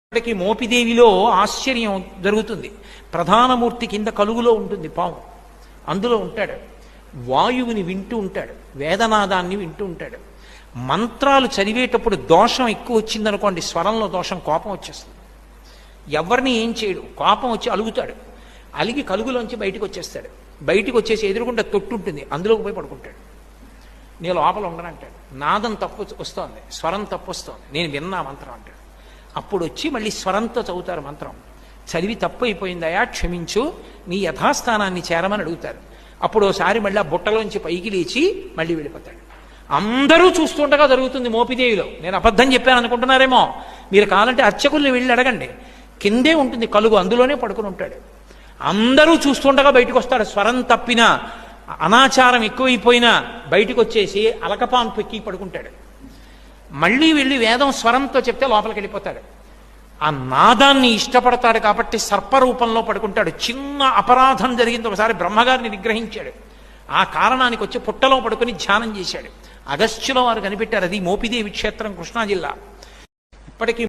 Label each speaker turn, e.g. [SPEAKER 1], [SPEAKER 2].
[SPEAKER 1] ఇప్పటికీ మోపిదేవిలో ఆశ్చర్యం జరుగుతుంది. ప్రధానమూర్తి కింద కలుగులో ఉంటుంది పాము, అందులో ఉంటాడు. వాయువుని వింటూ ఉంటాడు, వేదనాదాన్ని వింటూ ఉంటాడు. మంత్రాలు చదివేటప్పుడు దోషం ఎక్కువ వచ్చిందనుకోండి, స్వరంలో దోషం, కోపం వచ్చేస్తుంది. ఎవరిని ఏం చేయడు, కోపం వచ్చి అలుగుతాడు. అలిగి కలుగులోంచి బయటకు వచ్చేస్తాడు. బయటికి వచ్చేసి ఎదురుకుండా తొట్టు ఉంటుంది, అందులోకి పోయి పడుకుంటాడు. నేను లోపల ఉండనంటాడు. నాదం తప్పు వస్తోంది, స్వరం తప్పు వస్తోంది, నేను విన్నా మంత్రం అంటాడు. అప్పుడు వచ్చి మళ్ళీ స్వరంతో చదువుతారు మంత్రం. చదివి తప్పు అయిపోయిందయా, క్షమించు, నీ యథాస్థానాన్ని చేరమని అడుగుతారు. అప్పుడు ఒకసారి మళ్ళీ ఆ బుట్టలోంచి పైకి లేచి మళ్ళీ వెళ్ళిపోతాడు. అందరూ చూస్తుండగా జరుగుతుంది మోపిదేవిలో. నేను అబద్ధం చెప్పాను అనుకుంటున్నారేమో, మీరు కావాలంటే అర్చకుల్ని వెళ్ళి అడగండి. కిందే ఉంటుంది కలుగు, అందులోనే పడుకుని ఉంటాడు. అందరూ చూస్తుండగా బయటకు వస్తాడు. స్వరం తప్పినా, అనాచారం ఎక్కువైపోయినా బయటకు వచ్చేసి అలకపాన్ పెక్కి పడుకుంటాడు. మళ్ళీ వెళ్ళి వేదం స్వరంతో చెప్తే లోపలికి వెళ్ళిపోతాడు. ఆ నాదాన్ని ఇష్టపడతాడు కాబట్టి సర్పరూపంలో పడుకుంటాడు. చిన్న అపరాధం జరిగింది, ఒకసారి బ్రహ్మగారిని నిగ్రహించాడు. ఆ కారణానికి వచ్చి పుట్టలో పడుకుని ధ్యానం చేశాడు. అగస్త్యుల వారు కనిపెట్టారు. అది మోపిదేవి క్షేత్రం, కృష్ణా జిల్లా. ఇప్పటికీ